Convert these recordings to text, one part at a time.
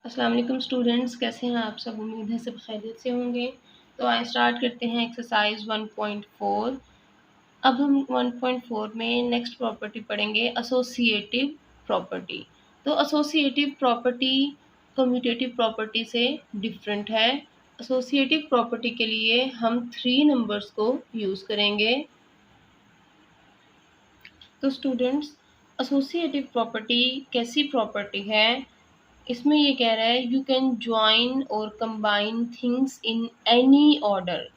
अस्सलाम वालेकुम स्टूडेंट्स, कैसे हैं आप सब। उम्मीद है सब खैरियत से होंगे। तो आइए स्टार्ट करते हैं एक्सरसाइज 1.4। अब हम 1.4 में नेक्स्ट प्रॉपर्टी पढ़ेंगे, एसोसिएटिव प्रॉपर्टी। तो एसोसिएटिव प्रॉपर्टी कम्यूटेटिव प्रॉपर्टी से डिफरेंट है। एसोसिएटिव प्रॉपर्टी के लिए हम 3 नंबर्स को यूज़ करेंगे। तो स्टूडेंट्स, एसोसिएटिव प्रॉपर्टी कैसी प्रॉपर्टी है, इसमें ये कह रहा है यू कैन ज्वाइन और combine things in any order.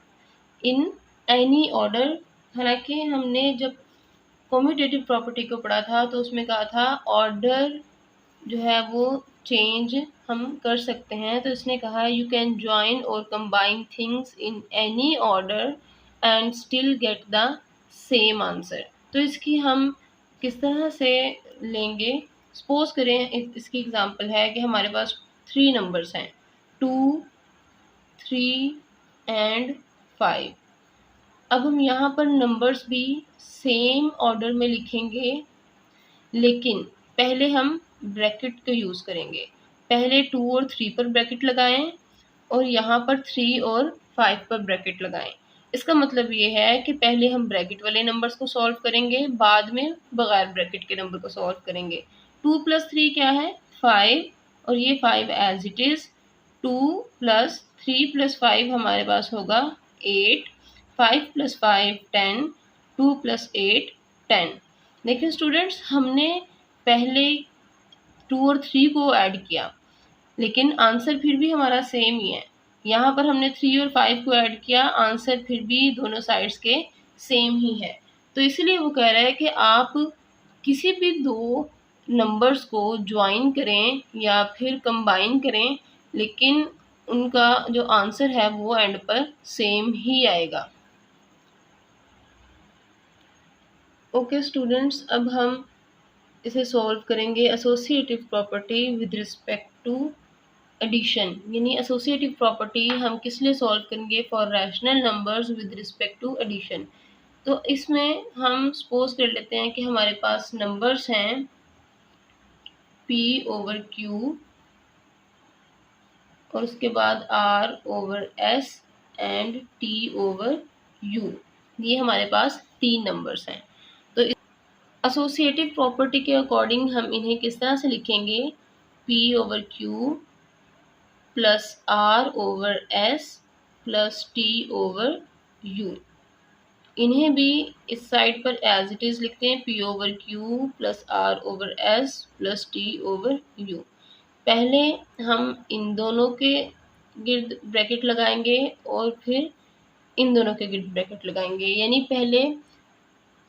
In any order, हालांकि हमने जब कम्यूटेटिव प्रॉपर्टी को पढ़ा था तो उसमें कहा था ऑर्डर जो है वो चेंज हम कर सकते हैं। तो इसने कहा है यू कैन ज्वाइन और combine things in any order and still get the same answer. तो इसकी हम किस तरह से लेंगे, सपोज करें इसकी एग्जांपल है कि हमारे पास 3 नंबर्स हैं, 2, 3 एंड 5। अब हम यहाँ पर नंबर्स भी सेम ऑर्डर में लिखेंगे, लेकिन पहले हम ब्रैकेट को यूज़ करेंगे। पहले 2 और 3 पर ब्रैकेट लगाएं और यहाँ पर 3 और 5 पर ब्रैकेट लगाएं। इसका मतलब ये है कि पहले हम ब्रैकेट वाले नंबर्स को सॉल्व करेंगे, बाद में बगैर ब्रैकेट के नंबर को सॉल्व करेंगे। 2 + 3 क्या है, 5, और ये 5 एज इट इज़। 2 + 3 + 5 हमारे पास होगा 8, 5 + 5 10, 2 + 8 10। देखिए स्टूडेंट्स, हमने पहले 2 और 3 को ऐड किया, लेकिन आंसर फिर भी हमारा सेम ही है। यहाँ पर हमने 3 और 5 को ऐड किया, आंसर फिर भी दोनों साइड्स के सेम ही है। तो इसलिए वो कह रहा है कि आप किसी भी 2 नंबर्स को ज्वाइन करें या फिर कंबाइन करें, लेकिन उनका जो आंसर है वो एंड पर सेम ही आएगा। ओके स्टूडेंट्स, अब हम इसे सॉल्व करेंगे। Associative property with respect to addition, यानी एसोसिएटिव प्रॉपर्टी हम किस लिए सॉल्व करेंगे, for rational numbers with respect to addition. तो इसमें हम सपोज कर लेते हैं कि हमारे पास नंबर्स हैं P/Q और उसके बाद R/S एंड T/U। ये हमारे पास 3 नंबर्स हैं। तो एसोसिएटिव प्रॉपर्टी के अकॉर्डिंग हम इन्हें किस तरह से लिखेंगे, P/Q + R/S + T/U। इन्हें भी इस साइड पर एज इट इज़ लिखते हैं, P/Q + R/S + T/U। पहले हम इन दोनों के गिर्द ब्रैकेट लगाएंगे और फिर इन दोनों के गिर्द ब्रैकेट लगाएंगे, यानी पहले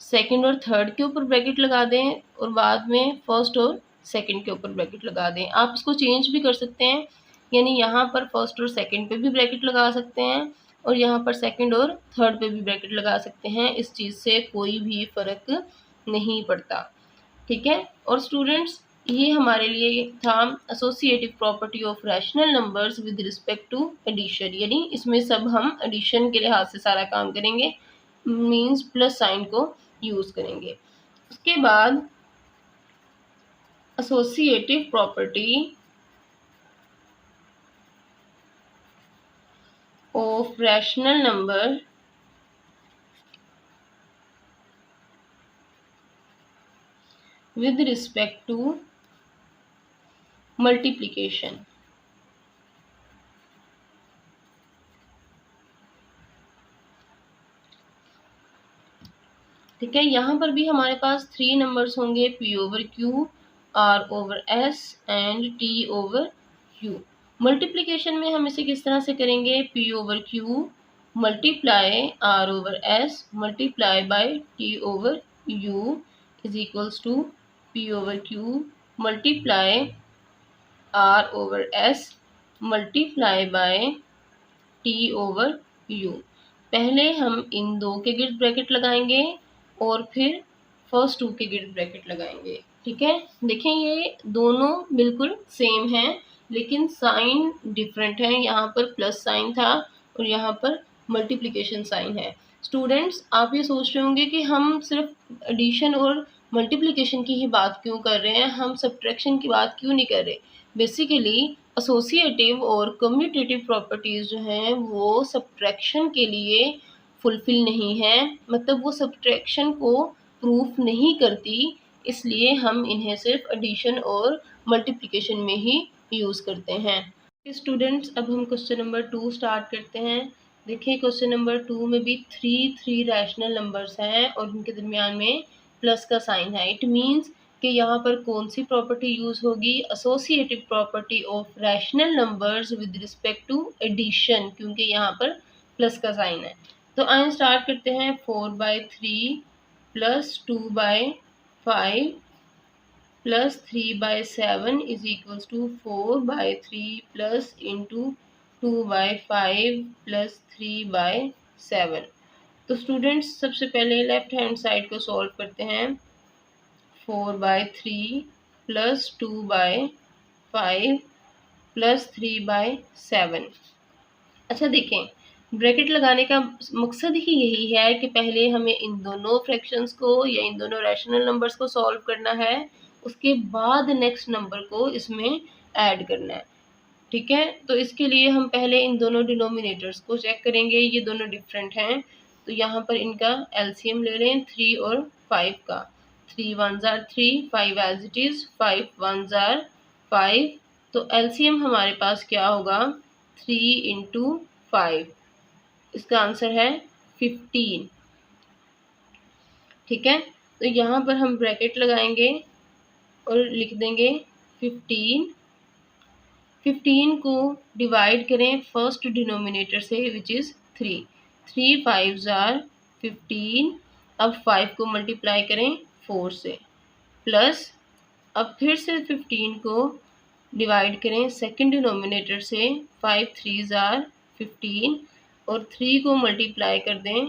सेकंड और थर्ड के ऊपर ब्रैकेट लगा दें और बाद में फर्स्ट और सेकंड के ऊपर ब्रैकेट लगा दें। आप इसको चेंज भी कर सकते हैं, यानी यहाँ पर फर्स्ट और सेकंड पे भी ब्रैकेट लगा सकते हैं और यहाँ पर सेकंड और थर्ड पे भी ब्रैकेट लगा सकते हैं। इस चीज़ से कोई भी फ़र्क नहीं पड़ता, ठीक है। और स्टूडेंट्स, ये हमारे लिए था associative property of rational numbers with respect to addition, यानी इसमें सब हम एडिशन के लिहाज से सारा काम करेंगे, मीन्स प्लस साइन को यूज़ करेंगे। उसके बाद associative property of rational number with respect to multiplication. ठीक है, यहाँ पर भी हमारे पास 3 नंबर्स होंगे, P/Q, R/S and T/U। Multiplication में हम इसे किस तरह से करेंगे, P/Q multiply R/S multiply by T/U is equals to P/Q multiply R/S multiply by T/U। पहले हम इन 2 के गिर्द ब्रैकेट लगाएंगे और फिर फर्स्ट 2 के गिर्द ब्रैकेट लगाएंगे, ठीक है। देखें, ये दोनों बिल्कुल सेम हैं, लेकिन साइन डिफरेंट है। यहाँ पर प्लस साइन था और यहाँ पर मल्टीप्लिकेशन साइन है। स्टूडेंट्स, आप ये सोच रहे होंगे कि हम सिर्फ एडिशन और मल्टीप्लिकेशन की ही बात क्यों कर रहे हैं, हम सब्ट्रैक्शन की बात क्यों नहीं कर रहे। बेसिकली एसोसिएटिव और कम्यूटेटिव प्रॉपर्टीज़ जो हैं वो सब्ट्रैक्शन के लिए फुलफिल नहीं है, मतलब वो सब्ट्रैक्शन को प्रूफ नहीं करती, इसलिए हम इन्हें सिर्फ एडिशन और मल्टीप्लिकेशन में ही यूज़ करते हैं। स्टूडेंट्स, अब हम क्वेश्चन नंबर 2 स्टार्ट करते हैं। देखिए क्वेश्चन नंबर 2 में भी थ्री रैशनल नंबर्स हैं और उनके दरमियान में प्लस का साइन है। इट मीन्स कि यहाँ पर कौन सी प्रॉपर्टी यूज़ होगी, associative property of rational numbers with respect to addition, क्योंकि यहाँ पर प्लस का साइन है। तो आइए स्टार्ट करते हैं। 4/3 plus 2/5 plus 3/7 is equals to 4/3 plus into 2/5 plus 3/7। तो स्टूडेंट्स सबसे पहले लेफ्ट हैंड साइड को सॉल्व करते हैं। 4/3 प्लस 2/5 प्लस 3/7। अच्छा देखें, ब्रैकेट लगाने का मकसद ही यही है कि पहले हमें इन दोनों फ्रैक्शंस को या इन दोनों रैशनल नंबर्स को सॉल्व करना है, उसके बाद नेक्स्ट नंबर को इसमें ऐड करना है। ठीक है, तो इसके लिए हम पहले इन दोनों डिनोमिनेटर्स को चेक करेंगे। ये दोनों डिफरेंट हैं, तो यहाँ पर इनका एलसीएम ले लें 3 और 5 का। 3 1s are 3, 5 as it is, 5 1s are 5। तो एलसीएम हमारे पास क्या होगा, 3 इंटू 5, इसका आंसर है 15। ठीक है, तो यहाँ पर हम ब्रैकेट लगाएंगे और लिख देंगे 15। 15 को डिवाइड करें फर्स्ट डिनोमिनेटर से विच इज़ 3। 3 5s are 15। अब 5 को मल्टीप्लाई करें 4 से, प्लस अब फिर से 15 को डिवाइड करें सेकंड डिनोमिनेटर से। 5 3s are 15 और 3 को मल्टीप्लाई कर दें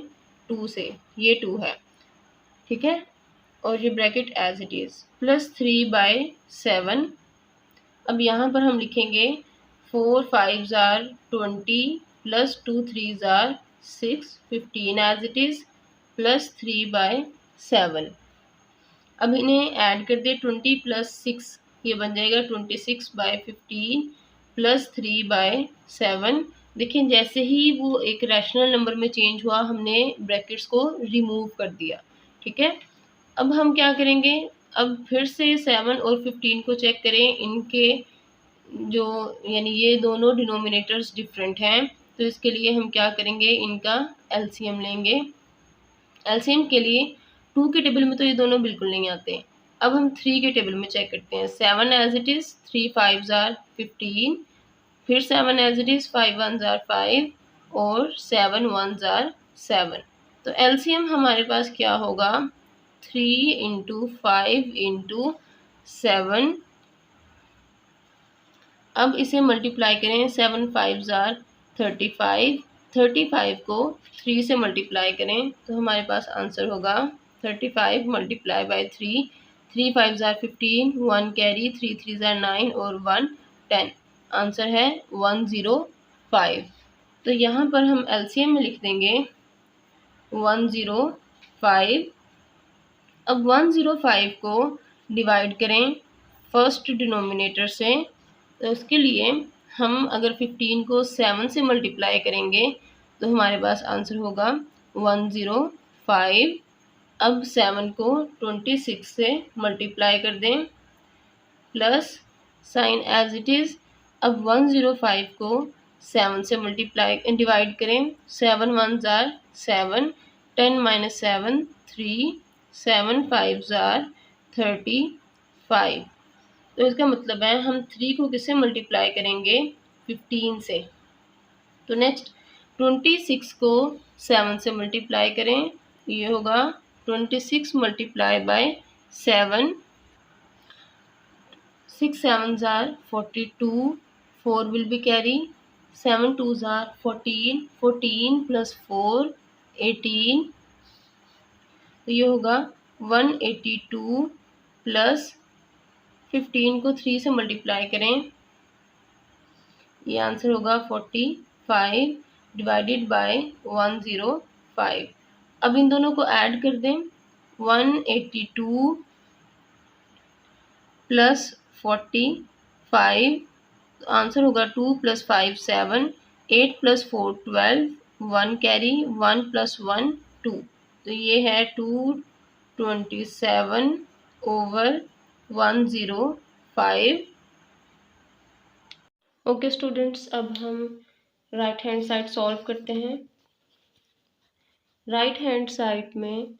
2 से, ये 2 है। ठीक है, और ये bracket as it is, plus 3/7। अब यहाँ पर हम लिखेंगे 4 5s are 20 plus 2 3s are 6, 15 as it is, plus 3/7। अब इन्हें ऐड कर दे, 20 प्लस 6 ये बन जाएगा 26/15 प्लस 3/7। देखिए जैसे ही वो एक रैशनल नंबर में चेंज हुआ, हमने ब्रैकेट्स को रिमूव कर दिया। ठीक है, अब हम क्या करेंगे, अब फिर से 7 और 15 को चेक करें। इनके जो यानी ये दोनों डिनोमिनेटर्स डिफरेंट हैं, तो इसके लिए हम क्या करेंगे, इनका एलसीएम लेंगे। एलसीएम के लिए 2 के टेबल में तो ये दोनों बिल्कुल नहीं आते। अब हम 3 के टेबल में चेक करते हैं। 7 as it is, 3 5s are 15, फिर 7 as it is, 5 1s are 5 और 7 1s are 7। तो एलसीएम हमारे पास क्या होगा, 3 इंटू 5 इंटू 7। अब इसे मल्टीप्लाई करें, 7 5s are 35। 35 को 3 से मल्टीप्लाई करें तो हमारे पास आंसर होगा 35 multiply by 3। 3 5s are 15, 1 carry, 3 3s are 9 और 1 10। आंसर है 105। तो यहाँ पर हम एलसीएम में लिख देंगे 105। अब 105 को डिवाइड करें फर्स्ट डिनोमिनेटर से, तो उसके लिए हम अगर 15 को 7 से मल्टीप्लाई करेंगे तो हमारे पास आंसर होगा 105। अब 7 को 26 से मल्टीप्लाई कर दें, plus sign as it is. अब 105 को 7 से मल्टीप्लाई डिवाइड करें, 7 1s are 7, 10 minus 7 3, 7 5s are 35। तो इसका मतलब है हम 3 को किससे मल्टीप्लाई करेंगे, 15 से। तो नेक्स्ट 26 को 7 से मल्टीप्लाई करें, ये होगा 26 multiply by 7। 6 7s are 42, 4 will be carry, 7 2s are 14, 14 plus 4 18। तो ये होगा 182 प्लस 15 को 3 से मल्टीप्लाई करें, ये आंसर होगा 45 डिवाइडेड बाय 105। अब इन दोनों को ऐड कर दें, 182 प्लस 45 5, आंसर होगा 2 + 5 7, 8 + 4 12, 1 कैरी, 1 + 1 2, तो ये है 227/105। ओके स्टूडेंट्स, अब हम राइट हैंड साइड सॉल्व करते हैं। राइट हैंड साइड में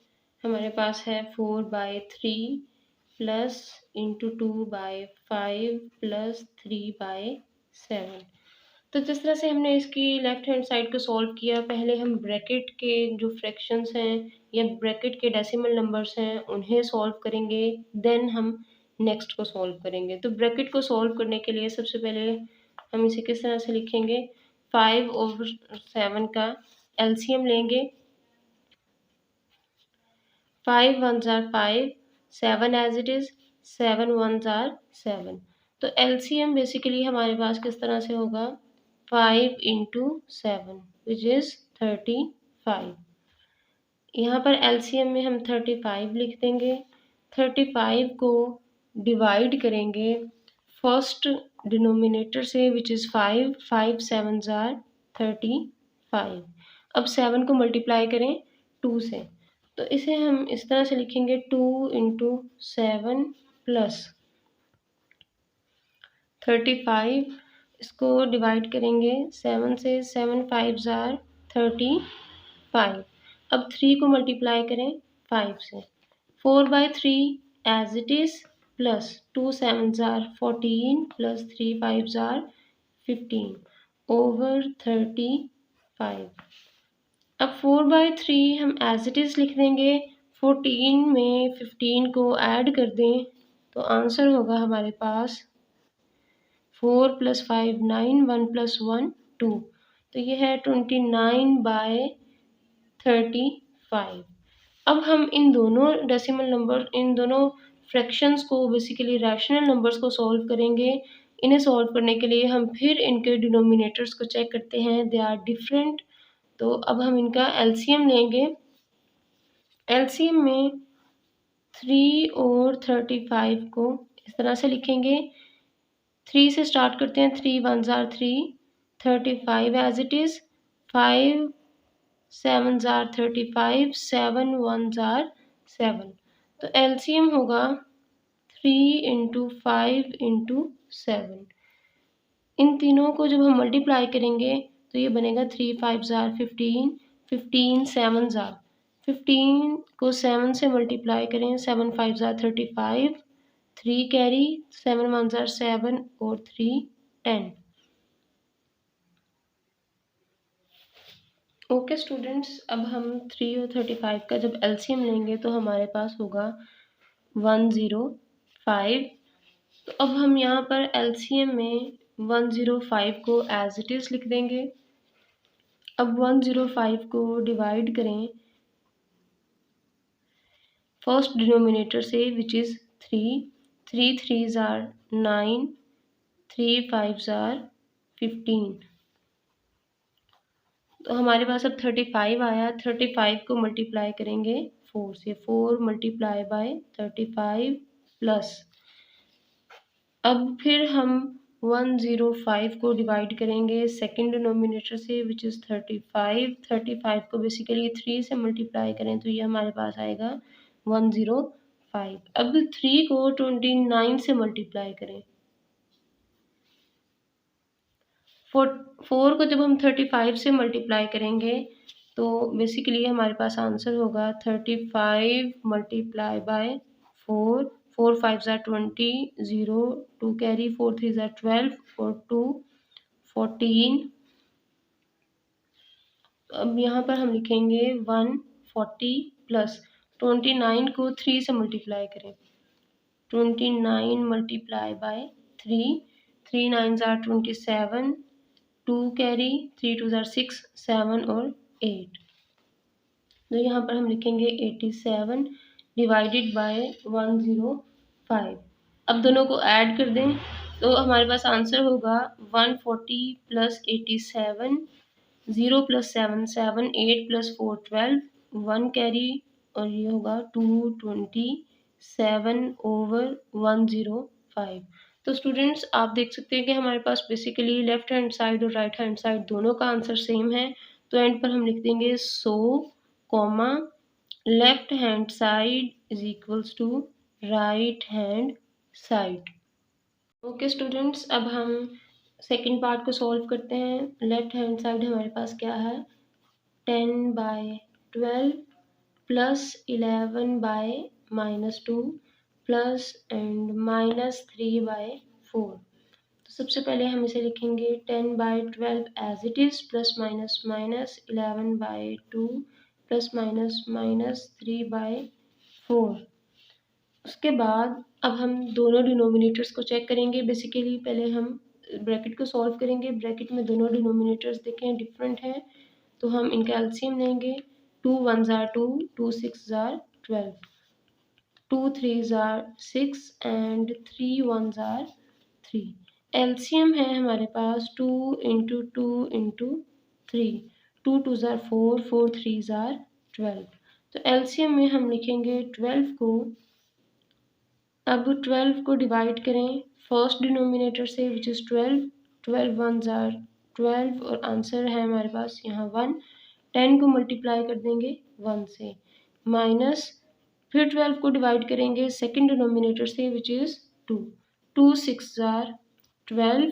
हमारे पास है 4/3 प्लस इंटू 2/5 प्लस 3/7। तो जिस तरह से हमने इसकी लेफ्ट हैंड साइड को सॉल्व किया, पहले हम ब्रैकेट के जो फ्रैक्शंस हैं या ब्रैकेट के डेसिमल नंबर्स हैं उन्हें सॉल्व करेंगे, देन हम नेक्स्ट को सॉल्व करेंगे। तो ब्रैकेट को सॉल्व करने के लिए सबसे पहले हम इसे किस तरह से लिखेंगे, 5/7 का एलसीएम लेंगे। 5 1s are 5, 7 as it is, 7 1s are 7। तो एलसीएम बेसिकली हमारे पास किस तरह से होगा, 5 × 7 विच इज़ 35। यहाँ पर एलसीएम में हम 35 लिख देंगे। 35 को डिवाइड करेंगे फर्स्ट डिनोमिनेटर से विच इज़ 5, 5 7s are 35। अब 7 को मल्टीप्लाई करें 2 से, तो इसे हम इस तरह से लिखेंगे 2 × 7 प्लस 35, इसको डिवाइड करेंगे 7 से, 7 5s are 35। अब 3 को मल्टीप्लाई करें 5 से, 4/3 as it is plus 2 7s are 14 plus 3 5s are 15 over 35। अब 4/3 हम एज इट इज़ लिख देंगे, 14 में 15 को ऐड कर दें तो आंसर होगा हमारे पास 4 + 5 9, 1 + 1 2, तो ये है 29/35। अब हम इन दोनों डेसिमल नंबर, इन दोनों फ्रैक्शंस को बेसिकली रैशनल नंबर्स को सॉल्व करेंगे। इन्हें सॉल्व करने के लिए हम फिर इनके डिनोमिनेटर्स को चेक करते हैं, दे आर डिफरेंट। तो अब हम इनका एलसीएम लेंगे। एलसीएम में 3 और 35 को इस तरह से लिखेंगे, 3 से स्टार्ट करते हैं, 3 1s are 3, 35 as it is, 5 7s are 35, 7 1s are 7। तो एलसीएम होगा 3 × 5 × 7। इन तीनों को जब हम मल्टीप्लाई करेंगे तो ये बनेगा 3 5s are 15, 15 7s are 15 को 7 से मल्टीप्लाई करें, 7 5s are 35, 3 carry, 7 1s are 7 और 3 10। ओके स्टूडेंट्स, अब हम 3 और 35 का जब एलसीएम लेंगे तो हमारे पास होगा 105। तो अब हम यहाँ पर एलसीएम में 105 को एज इट इज़ लिख देंगे। अब 105 को डिवाइड करें फर्स्ट डिनोमिनेटर से which is 3, 3 3s are 9, 3 5s are 15। तो हमारे पास अब 35 आया, 35 को मल्टीप्लाई करेंगे 4 से, 4 × 35 प्लस, अब फिर हम 105 को डिवाइड करेंगे सेकंड डिनोमिनेटर से विच इज़ 35। 35 को बेसिकली 3 से मल्टीप्लाई करें तो ये हमारे पास आएगा 105। अब 3 को 29 से मल्टीप्लाई करें, 4 को जब हम 35 से मल्टीप्लाई करेंगे तो बेसिकली हमारे पास आंसर होगा 35 × 4, 4 5s are 20, 0 2 carry, 4 3s are 12 और 2 14। अब यहाँ पर हम लिखेंगे 140 प्लस 29 को 3 से मल्टीप्लाई करें, 29 × 3, 3 9s are 27, 2 carry, 3 2s are 6, 7 और 8। तो यहाँ पर हम लिखेंगे 87 डिवाइडेड बाय 105। अब दोनों को ऐड कर दें तो हमारे पास आंसर होगा 140 + 87, 0 + 7 7, 8 + 4 12, 1 कैरी और ये होगा 227/105। तो स्टूडेंट्स आप देख सकते हैं कि हमारे पास बेसिकली लेफ्ट हैंड साइड और राइट हैंड साइड दोनों का आंसर सेम है। तो एंड पर हम लिख देंगे so comma left hand side is equals to right hand side. Okay students, अब हम सेकंड पार्ट को सॉल्व करते हैं। लेफ्ट हैंड साइड हमारे पास क्या है, 10/12 प्लस 11/-2 प्लस एंड -3/4। तो सबसे पहले हम इसे लिखेंगे 10/12 as it is plus minus minus 11/2 plus minus -3/4। उसके बाद अब हम दोनों डिनोमिनेटर्स को चेक करेंगे। बेसिकली पहले हम ब्रैकेट को सॉल्व करेंगे। ब्रैकेट में दोनों डिनोमिनेटर्स देखें डिफरेंट हैं, तो हम इनका एलसीएम लेंगे। 2 1s are 2, 2 6s are 12, 2 3s are 6 and 3 1s are 3। LCM है हमारे पास 2 into 2 into 3, 2 2s are 4, 4 3s are 12। तो एलसीएम में हम लिखेंगे 12 को, अब 12 को डिवाइड करें फर्स्ट डिनोमिनेटर से विच इज़ 12, 12 1s are 12 और आंसर है हमारे पास यहाँ 1। 10 को मल्टीप्लाई कर देंगे 1 से, माइनस फिर 12 को डिवाइड करेंगे सेकंड डिनोमिनेटर से विच इज़ 2, 2 6 are 12।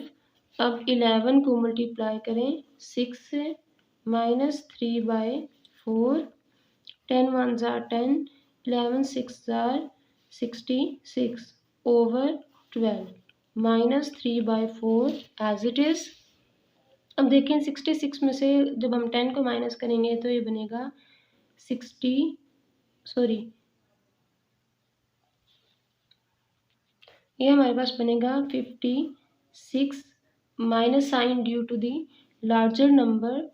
अब 11 को मल्टीप्लाई करें 6 से, -3/4, 10 1s are 10, 11 6s are 66 over 12 -3/4 as it is. अब देखें 66 में से जब हम 10 को माइनस करेंगे तो ये बनेगा ये हमारे पास बनेगा 56 minus sign due to the larger number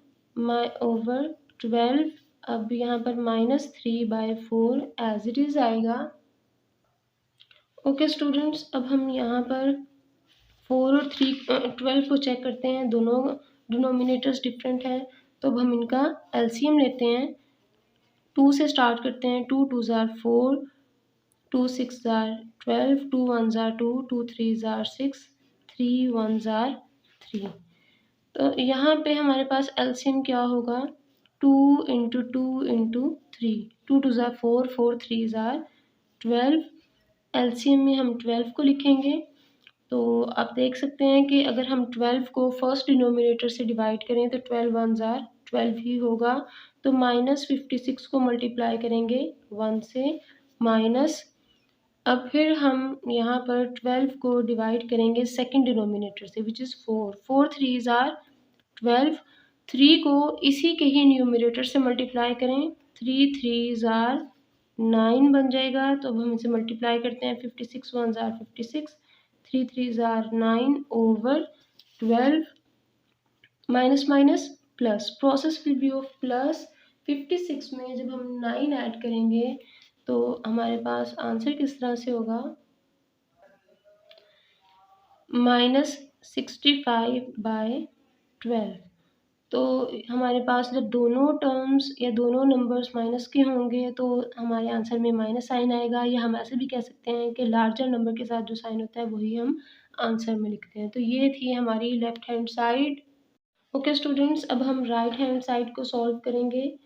over 12। अब यहाँ पर -3/4 एज इट इज़ आएगा। ओके स्टूडेंट्स, अब हम यहाँ पर 4 और 12 को चेक करते हैं। दोनों डिनोमिनेटर्स डिफरेंट हैं, तो अब हम इनका एलसीएम लेते हैं। 2 से स्टार्ट करते हैं। 2 2s are 4, 2 6s are 12, 2 1s are 2, 2 3s are 6, 3 1s are 3। तो यहाँ पे हमारे पास एलसीएम क्या होगा, 2 into 2 into 3, 2 2s are 4, 4 3s are 12। LCM में हम 12 को लिखेंगे। तो आप देख सकते हैं कि अगर हम 12 को फर्स्ट डिनोमिनेटर से डिवाइड करें तो 12 1s are 12 ही होगा। तो -56 को मल्टीप्लाई करेंगे 1 से, माइनस अब फिर हम यहाँ पर 12 को डिवाइड करेंगे सेकंड डिनोमिनेटर से विच इज़ 4, 4 3s are 12। 3 को इसी के ही न्यूमरेटर से मल्टीप्लाई करें, 3 3s are 9 बन जाएगा। तो अब हम इसे मल्टीप्लाई करते हैं। 56 1s are 56, 3 3s are 9 over 12, minus minus plus, process will be of plus. 56 में जब हम 9 ऐड करेंगे तो हमारे पास आंसर किस तरह से होगा, -65/12। तो हमारे पास जब दोनों टर्म्स या दोनों नंबर्स माइनस के होंगे तो हमारे आंसर में माइनस साइन आएगा, या हम ऐसे भी कह सकते हैं कि लार्जर नंबर के साथ जो साइन होता है वही हम आंसर में लिखते हैं। तो ये थी हमारी left hand side. Okay students, अब हम राइट हैंड साइड को सॉल्व करेंगे।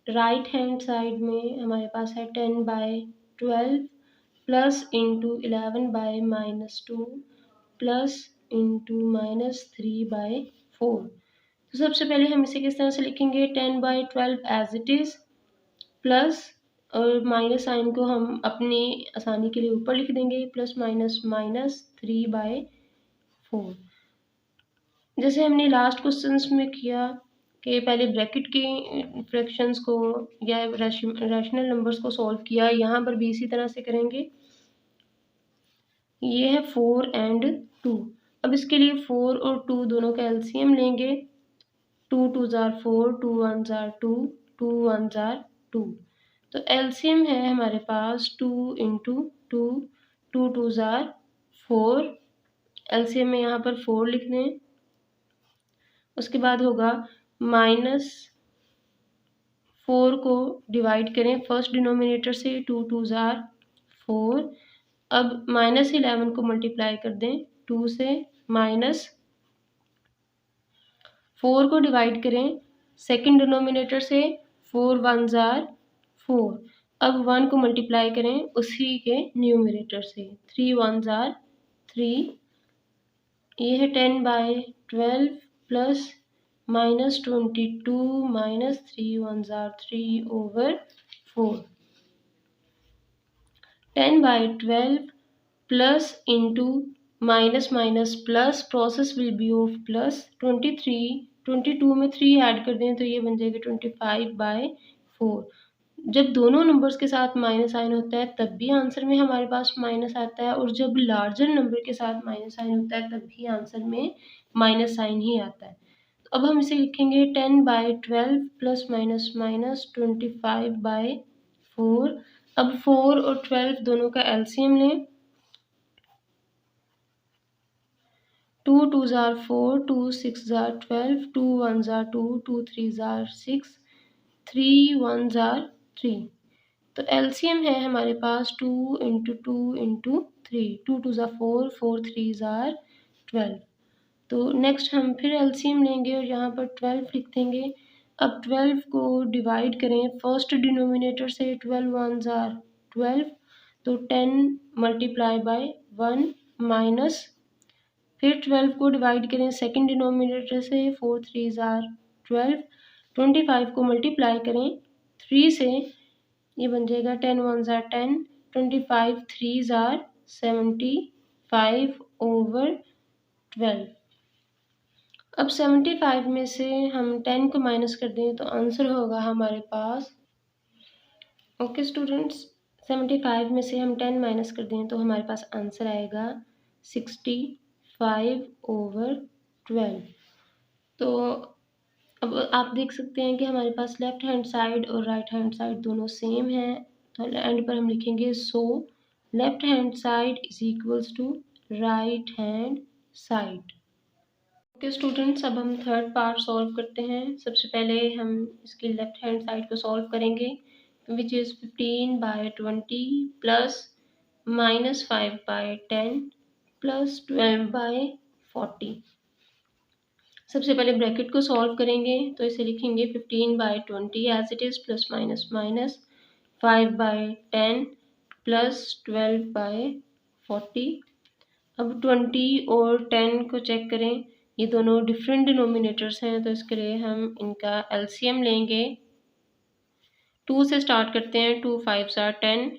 राइट हैंड साइड में हमारे पास है 10/12 प्लस इंटू 11/-2 प्लस इंटू -3/4। तो सबसे पहले हम इसे किस तरह से लिखेंगे, 10/12 एज इट इज़ प्लस और माइनस साइन को हम अपनी आसानी के लिए ऊपर लिख देंगे, प्लस माइनस -3/4। जैसे हमने लास्ट क्वेश्चंस में किया कि पहले ब्रैकेट की फ्रैक्शंस को या रैशनल नंबर्स को सॉल्व किया, यहाँ पर भी इसी तरह से करेंगे। ये है 4 and 2। अब इसके लिए 4 और 2 दोनों का एलसीएम लेंगे। 2 2s are 4, 2 1s are 2, 2 1s are 2। तो एलसीएम है हमारे पास 2 इंटू 2, 2 2s are 4। एलसीएम में यहाँ पर 4 लिख दें। उसके बाद होगा -4 को डिवाइड करें फर्स्ट डिनोमिनेटर से, 2 2s are 4। अब -11 को मल्टीप्लाई कर दें 2 से माइनस 4 को डिवाइड करें सेकंड डिनोमिनेटर से, 4 1 जार 4। अब 1 को मल्टीप्लाई करें उसी के न्यूमरेटर से, 3 1 जार 3। ये है 10/12 plus minus 22 minus 3 1 jar 3 over 4। 10/12 plus into minus minus plus, process will be of plus 22 में 3 ऐड कर दें तो ये बन जाएगा 25/4। जब दोनों नंबर्स के साथ माइनस साइन होता है तब भी आंसर में हमारे पास माइनस आता है, और जब लार्जर नंबर के साथ माइनस साइन होता है तब भी आंसर में माइनस साइन ही आता है। तो अब हम इसे लिखेंगे 10/12 प्लस माइनस माइनस 25/4। अब 4 और 12 दोनों का एलसीएम लें। 2 2 jar 4, 2 6 jar 12, 2 1 jar 2, 2 3 jar 6, 3 1 jar 3। तो एलसीएम है हमारे पास 2 × 2 × 3, 2 2 जार 4, 4 3 जार 12। तो नेक्स्ट हम फिर एलसीएम लेंगे और यहाँ पर 12 लिख देंगे। अब 12 को डिवाइड करें फर्स्ट डिनोमिनेटर से, 12 1 जार 12, तो 10 मल्टीप्लाई बाय 1 माइनस, फिर 12 को डिवाइड करें सेकंड डिनोमिनेटर से, 4 3 जार 12, 25 को मल्टीप्लाई करें 3 से, ये बन जाएगा 10 1 जार 10, 25 3 जार 75 ओवर 12। अब 75 में से हम 10 को माइनस कर दें तो आंसर होगा हमारे पास, ओके स्टूडेंट्स, 75 में से हम 10 माइनस कर दें तो हमारे पास आंसर आएगा 65 ओवर 12। तो अब आप देख सकते हैं कि हमारे पास लेफ्ट हैंड साइड और राइट हैंड साइड दोनों सेम है, तो एंड पर हम लिखेंगे so left hand side is equals to right hand side. Okay students, अब हम थर्ड पार्ट सॉल्व करते हैं। सबसे पहले हम इसकी लेफ्ट हैंड साइड को सॉल्व करेंगे, which is 15/20 plus minus 5/10 plus 12/40। सबसे पहले ब्रैकेट को सॉल्व करेंगे तो इसे लिखेंगे 15/20 as it is plus minus minus 5/10 plus 12/40। अब 20 और 10 को चेक करें, ये दोनों डिफरेंट डिनोमिनेटर्स हैं, तो इसके लिए हम इनका एलसीएम लेंगे। 2 से स्टार्ट करते हैं, 2 5 जार 10,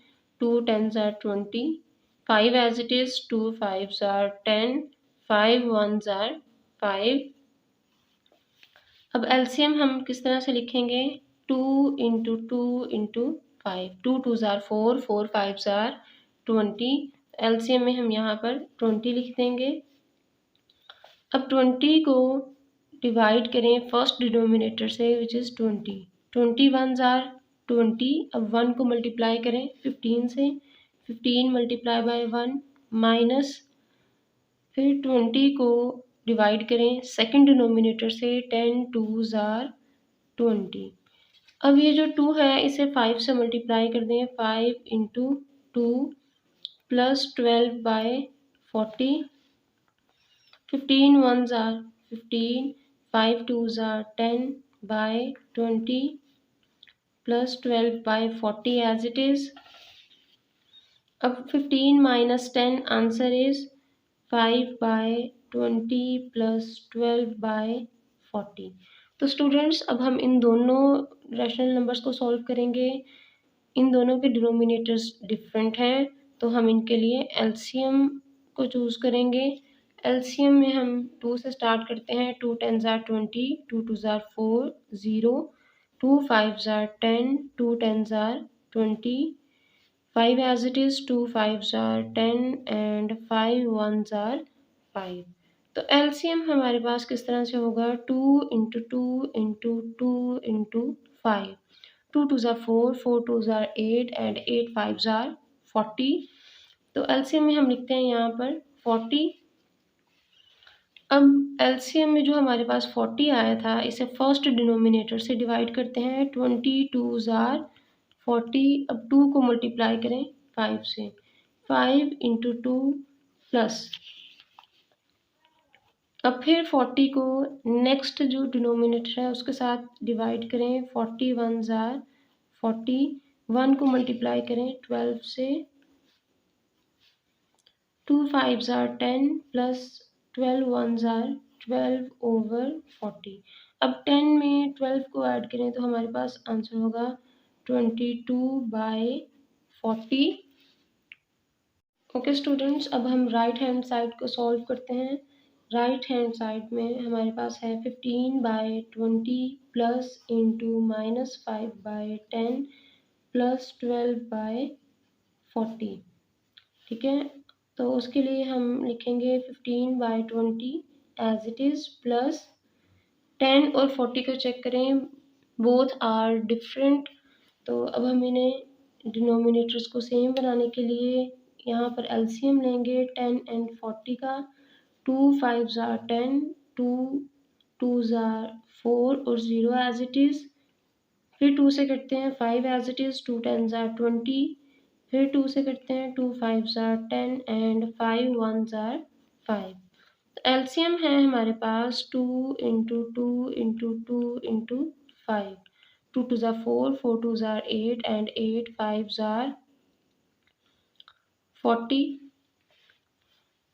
2 10 जार 20, 5 एज इट इज़, 2 5 जार 10, 5 1 जार 5। अब एलसीएम हम किस तरह से लिखेंगे, 2 × 2 × 5, 2 2 जार 4, 4 5 जार 20। एलसीएम में हम यहाँ पर 20 लिख देंगे। अब 20 को डिवाइड करें फर्स्ट डिनोमिनेटर से, विच इज़ 20, 21 जार 20। अब 1 को मल्टीप्लाई करें 15 से, 15 मल्टीप्लाई बाय 1 माइनस, फिर 20 को डिवाइड करें सेकंड डिनोमिनेटर से, 10 2 जार 20। अब ये जो 2 है इसे 5 से मल्टीप्लाई कर दें, 5 × 2 प्लस 12/40, 15 1 जार 15, 5 2 जार 10/20 प्लस 12/40 एज इट इज़। अब 15 माइनस 10 आंसर इज 5/20 प्लस 12/40। तो स्टूडेंट्स अब हम इन दोनों रैशनल नंबर्स को सॉल्व करेंगे। इन दोनों के डिनोमिनेटर्स डिफरेंट हैं, तो हम इनके लिए एलसीएम को चूज़ करेंगे। एलसीएम में हम 2 से स्टार्ट करते हैं, 2 10 जार 20, 2 2 जार 4 0, 2 5 जार 10, 2 10 जार 20, 5 as it is, 2 5 जार 10 and 5 1 जार 5। तो एलसीएम हमारे पास किस तरह से होगा, 2 × 2 × 2 × 5, 2 2 जार 4, 4 2 जार 8 and 8 5 जार 40। तो एलसीएम में हम लिखते हैं यहाँ पर 40। अब एलसीएम में जो हमारे पास 40 आया था, इसे फर्स्ट डिनोमिनेटर से डिवाइड करते हैं, 22 जार 40। अब 2 को मल्टीप्लाई करें 5 से, 5 × 2 प्लस अब फिर 40 को नेक्स्ट जो डिनोमिनेटर है उसके साथ डिवाइड करें। 40 1s आर 40, 1 को मल्टीप्लाई करें 12 से, 2 5s are 10 plus 12 1s are 12/40। अब 10 में 12 को ऐड करें तो हमारे पास आंसर होगा 22/40। ओके स्टूडेंट्स, अब हम राइट हैंड साइड को सॉल्व करते हैं। राइट हैंड साइड में हमारे पास है 15/20 प्लस इंटू -5/10 प्लस 12/40। ठीक है, तो उसके लिए हम लिखेंगे 15/20 एज इट इज़ प्लस 10 और 40 को चेक करें, बोथ आर डिफरेंट। तो अब हम इन्हें डिनोमिनेटर्स को सेम बनाने के लिए यहाँ पर एलसीएम लेंगे 10 एंड 40 का। 2 5s आर 10, 2 2s आर 4 और 0 एज इट इज़। फिर 2 से करते हैं 5 as it is, 2 10s are 20। फिर 2 से करते हैं 2 5s are 10 and 5 1s are 5। LCM है हमारे पास 2 into 2 into 2 into 5। 2 2s are 4, 4 2s are 8 and 8 5s are 40।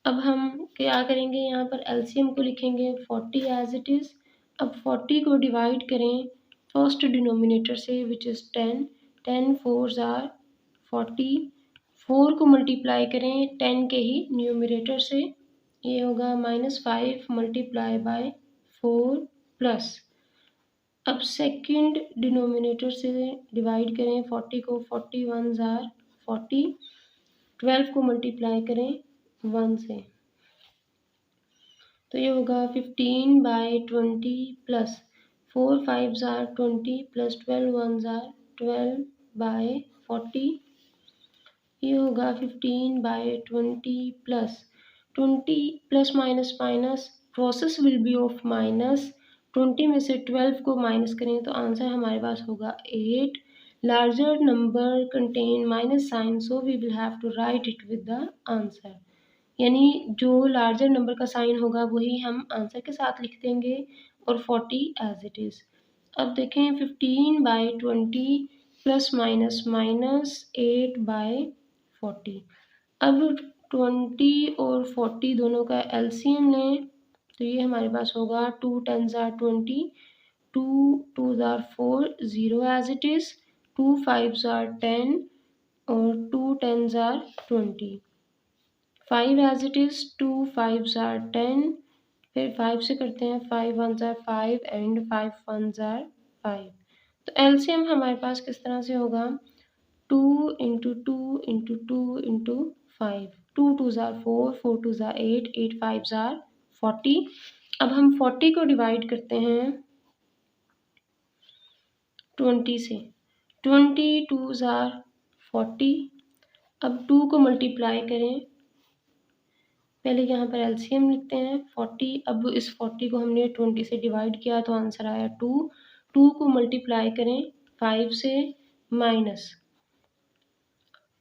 अब हम क्या करेंगे, यहाँ पर एलसीएम को लिखेंगे 40 एज इट इज़। अब 40 को डिवाइड करें फर्स्ट डिनोमिनेटर से विच इज़ 10। 10 4s are 40। 4 को मल्टीप्लाई करें 10 के ही न्यूमरेटर से, ये होगा -5 मल्टीप्लाई बाय 4 प्लस। अब सेकंड डिनोमिनेटर से डिवाइड करें 40 को, 40 1s आर 40। 12 को मल्टीप्लाई करें 1 से, तो ये होगा 15/20 plus 4 5s are 20 plus 12 1s are 12/40। ये होगा 15/20 plus 20 plus minus minus, process will be of minus. 20 में से 12 को माइनस करें तो आंसर हमारे पास होगा 8। Larger number contain minus sign, so we will have to write it with the answer. यानी जो लार्जर नंबर का साइन होगा वही हम आंसर के साथ लिख देंगे और 40 एज इट इज़। अब देखें 15/20 प्लस माइनस माइनस 8/40। अब 20 और 40 दोनों का एलसीएम लें तो ये हमारे पास होगा 2 10s are 20, 2 2s are 4, 0 as it is, 2 5s are 10 और 2 10s are 20। 5 as it is, 2 5s are 10। फिर 5 से करते हैं 5 1s are 5 and 5 1s are 5। तो एलसीएम हमारे पास किस तरह से होगा 2 into 2 into 2 into 5। 2 2s are 4, 4 2s are 8, 8 5s are 40। अब हम 40 को डिवाइड करते हैं 20 से। 20 2s आर 40। अब 2 को मल्टीप्लाई करें, पहले यहाँ पर एलसीएम लिखते हैं 40। अब इस 40 को हमने 20 से डिवाइड किया तो आंसर आया 2। 2 को मल्टीप्लाई करें 5 से माइनस,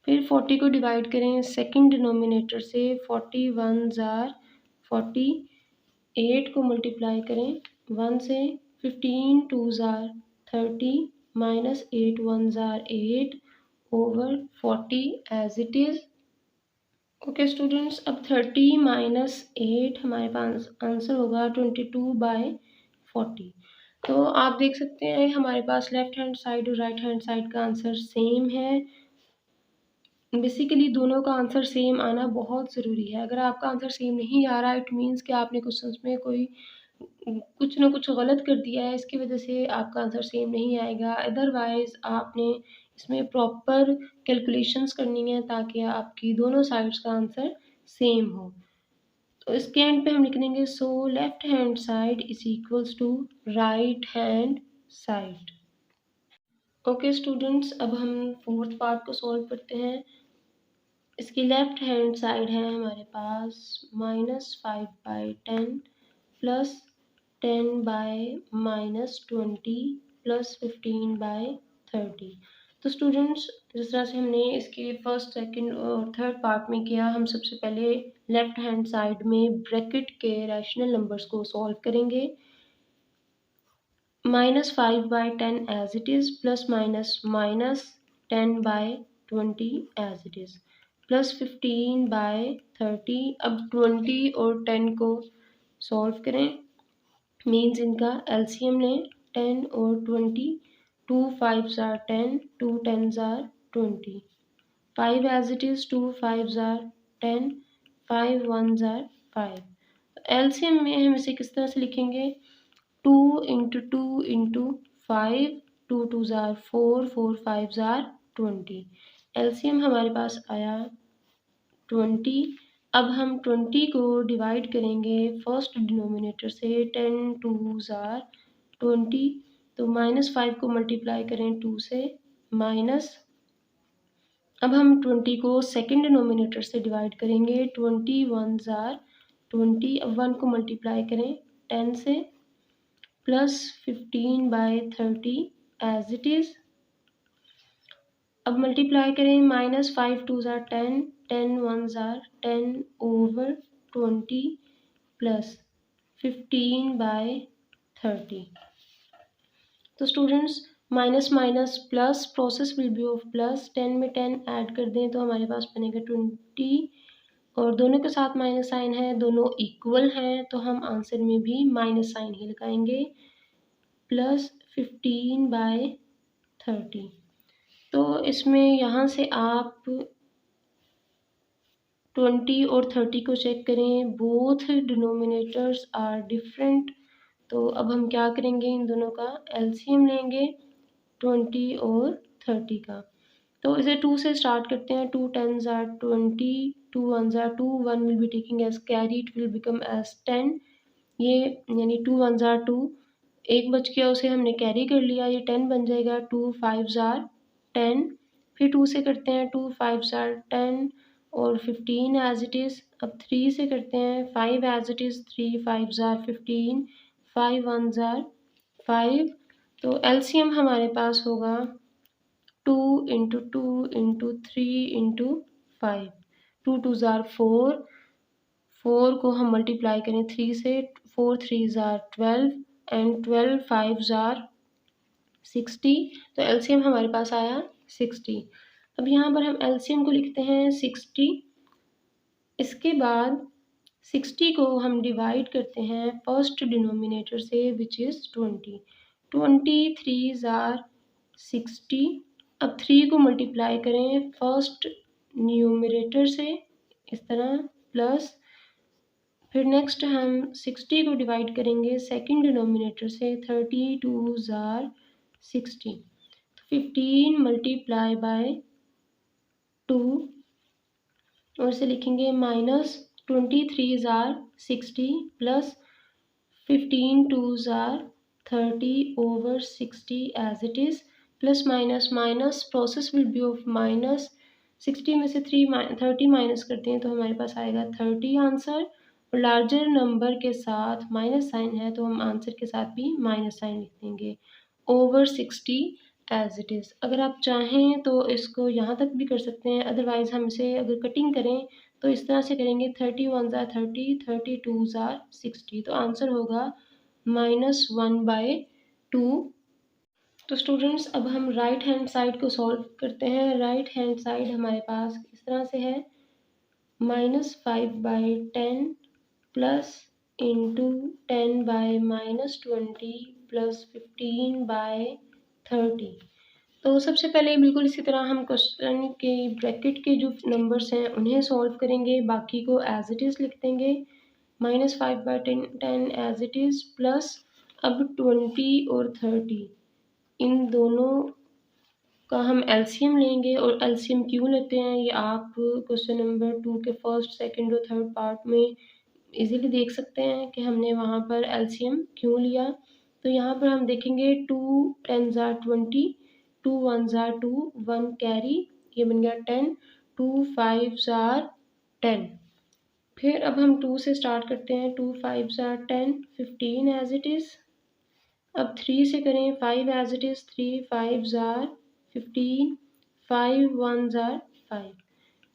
फिर 40 को डिवाइड करें सेकंड डिनोमिनेटर से। 40 1s आर 40। 8 को मल्टीप्लाई करें 1 से। 15 2s are 30 minus 8 1s are 8 over 40 as it is. Okay students, अब 30 माइनस 8 हमारे पास आंसर होगा 22/40। तो आप देख सकते हैं हमारे पास लेफ्ट हैंड साइड और राइट हैंड साइड का आंसर सेम है। बेसिकली दोनों का आंसर सेम आना बहुत ज़रूरी है। अगर आपका आंसर सेम नहीं आ रहा, इट मीन्स कि आपने क्वेश्चंस में कोई कुछ ना कुछ गलत कर दिया है, इसकी वजह से आपका आंसर सेम नहीं आएगा। अदरवाइज़ आपने इसमें प्रॉपर कैलकुलेशंस करनी है ताकि आपकी दोनों साइड्स का आंसर सेम हो। तो इसके एंड पे हम लिख देंगे so left hand side is equals to right hand side. Okay students, अब हम फोर्थ पार्ट को सॉल्व करते हैं। इसकी लेफ्ट हैंड साइड है हमारे पास -5/10 प्लस 10/-20 प्लस 15/30। तो स्टूडेंट्स, जिस तरह से हमने इसके फर्स्ट सेकंड और थर्ड पार्ट में किया, हम सबसे पहले लेफ्ट हैंड साइड में ब्रैकेट के रैशनल नंबर्स को सॉल्व करेंगे। -5/10 as it is, plus minus 10/20 as it is, plus 15/30। अब 20 और 10 को सॉल्व करें, मीन्स इनका एलसीएम लें। 10 और 20, 2 5s are 10, 2 10s are 20, 5 as it is, 2 5s are 10, 5 1s are 5। LCM में हम इसे किस तरह से लिखेंगे? 2 into 2 into 5, 2 2s are 4, 4 5s are 20। LCM हमारे पास आया 20। अब हम 20 को डिवाइड करेंगे फर्स्ट डिनोमिनेटर से। 10 2s are 20, तो -5 को मल्टीप्लाई करें 2 से, माइनस। अब हम 20 को सेकंड डिनोमिनेटर से डिवाइड करेंगे। 20 1s are 20, अब 1 को मल्टीप्लाई करें 10 से, प्लस 15/30 एज इट इज़। अब मल्टीप्लाई करें, -5 2s are 10, 10 1s are 10 over 20, plus 15/30। तो students, minus minus plus, process will be of plus. 10 में 10 ऐड कर दें तो हमारे पास बनेगा 20, और दोनों के साथ माइनस साइन है, दोनों इक्वल हैं, तो हम आंसर में भी माइनस साइन ही लगाएंगे, प्लस 15/30। तो इसमें यहाँ से आप 20 और 30 को चेक करें, बोथ डिनोमिनेटर्स आर डिफरेंट। तो अब हम क्या करेंगे, इन दोनों का एलसीएम लेंगे, 20 और 30 का। तो इसे 2 से स्टार्ट करते हैं। 2 10s are 20, 2 1s are 2, 1 will be taking as carry, it will become as 10। ये यानी 2 1s are 2, एक बच गया उसे हमने कैरी कर लिया, ये 10 बन जाएगा। 2 5s are 10, फिर 2 से करते हैं, 2 5s are 10 और 15 एज इट इज़। अब 3 से करते हैं, 5 as it is, 3 5s are 15, 5 1s are 5। तो एलसीएम हमारे पास होगा 2 into 2 into 3 into 5, 2 2s are 4, 4 को हम मल्टीप्लाई करें 3 से, 4 3s are 12 and 12 5s are 60। तो एलसीएम हमारे पास आया 60। अब यहाँ पर हम एलसीएम को लिखते हैं 60। इसके बाद 60 को हम डिवाइड करते हैं फर्स्ट डिनोमिनेटर से, विच इज़ 20। 20 3s are 60। अब 3 को मल्टीप्लाई करें फर्स्ट न्यूमरेटर से, इस तरह, प्लस। फिर नेक्स्ट हम 60 को डिवाइड करेंगे सेकंड डिनोमिनेटर से। 30 2s are 60, 15 मल्टीप्लाई बाय 2, और इसे लिखेंगे minus 23s are 60, plus 15 2s are 30 over 60 as it is, plus minus minus, process will be of minus. 60 में से 30 माइनस करते हैं तो हमारे पास आएगा 30 आंसर। और लार्जर नंबर के साथ माइनस साइन है तो हम आंसर के साथ भी माइनस साइन लिख देंगे, ओवर 60 एज इट इज़। अगर आप चाहें तो इसको यहाँ तक भी कर सकते हैं, अदरवाइज़ हम इसे अगर कटिंग करें तो इस तरह से करेंगे, 30 1s are 30, 30 2s are 60। तो आंसर होगा -1/2। तो स्टूडेंट्स, अब हम राइट हैंड साइड को सॉल्व करते हैं। राइट हैंड साइड हमारे पास इस तरह से है, -5/10 प्लस इंटू 10/-20 प्लस 15/30। तो सबसे पहले बिल्कुल इसी तरह हम क्वेश्चन के ब्रैकेट के जो नंबर्स हैं उन्हें सॉल्व करेंगे, बाकी को एज इट इज़ लिख देंगे। -5/10 एज इट इज़, प्लस अब 20 और 30, इन दोनों का हम एलसीएम लेंगे। और एलसीएम क्यों लेते हैं ये आप क्वेश्चन नंबर 2 के फर्स्ट सेकंड और थर्ड पार्ट में इजीली देख सकते हैं कि हमने वहाँ पर एलसीएम क्यों लिया। तो यहाँ पर हम देखेंगे 2 10s are 20, 2 1s are 2, 1 carry, ये बन गया 10, 2 5s are 10। फिर अब हम 2 से स्टार्ट करते हैं, 2 5s are 10, 15 as it is. अब 3 से करें, 5 as it is, 3 5s are 15, 5 1s are 5।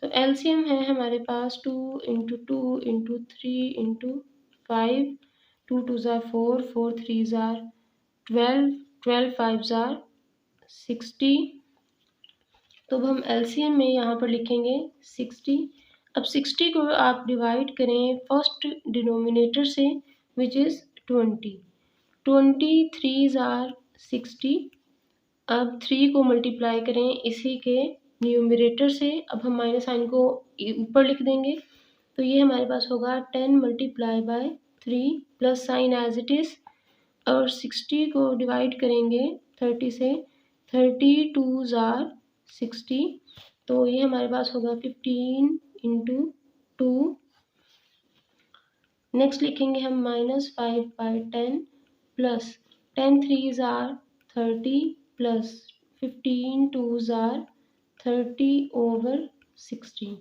तो एलसीएम है हमारे पास 2 into 2 into 3 into 5, 2 2s are 4, 4 3s are 12, 12 5s are 60। तो अब हम एलसीएम में यहाँ पर लिखेंगे 60। अब 60 को आप डिवाइड करें फर्स्ट डिनोमिनेटर से विच इज़ 20। 20 3s are 60। अब 3 को मल्टीप्लाई करें इसी के न्यूमरेटर से। अब हम माइनस साइन को ऊपर लिख देंगे, तो ये हमारे पास होगा 10 multiply by 3 plus sign as it is. और 60 को डिवाइड करेंगे 30 से, 30 2s are 60। तो ये हमारे पास होगा 15 इंटू 2। नेक्स्ट लिखेंगे हम -5/10 plus 10 3s are 30 plus 15 2s are 30 over 16।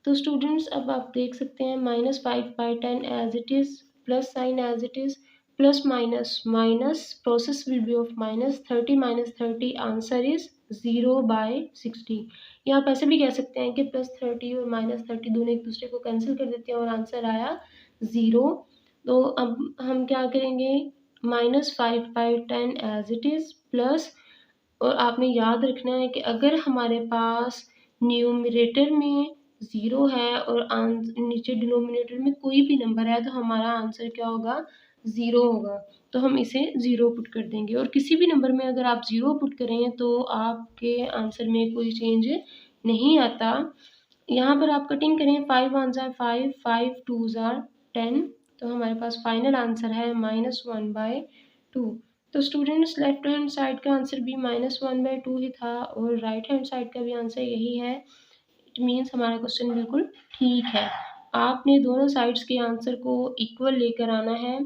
तो स्टूडेंट्स अब आप देख सकते हैं -5/10 as it is plus sign as it is plus minus minus process will be of minus 30 minus 30 answer is 0/60। या आप ऐसे भी कह सकते हैं कि +30 और -30 दोनों एक दूसरे को कैंसिल कर देते हैं और आंसर आया 0। तो अब हम क्या करेंगे -5/10 एज इट इज़ प्लस, और आपने याद रखना है कि अगर हमारे पास न्यूमरेटर में 0 है और नीचे डिनोमिनेटर में कोई भी नंबर है तो हमारा आंसर क्या होगा 0 होगा। तो हम इसे 0 पुट कर देंगे, और किसी भी नंबर में अगर आप 0 पुट करें तो आपके आंसर में कोई चेंज नहीं आता। यहाँ पर आप कटिंग करें 5 1s are 5, 5 2s are 10। तो हमारे पास फाइनल आंसर है -1/2। तो स्टूडेंट्स लेफ्ट हैंड साइड का आंसर भी -1/2 ही था और राइट हैंड साइड का भी आंसर यही है। इट मीन्स हमारा क्वेश्चन बिल्कुल ठीक है। आपने दोनों साइड्स के आंसर को इक्वल लेकर आना है।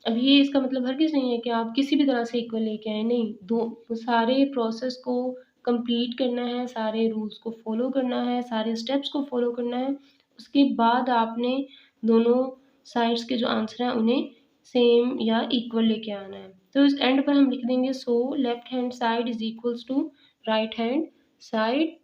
अब ये इसका मतलब हरगिज़ नहीं है कि आप किसी भी तरह से इक्वल लेके आएँ, नहीं, दो सारे प्रोसेस को कंप्लीट करना है, सारे रूल्स को फॉलो करना है, सारे स्टेप्स को फॉलो करना है। उसके बाद आपने दोनों साइड्स के जो आंसर हैं उन्हें सेम या इक्वल लेके आना है। तो इस एंड पर हम लिख देंगे so left hand side is equals to right hand side.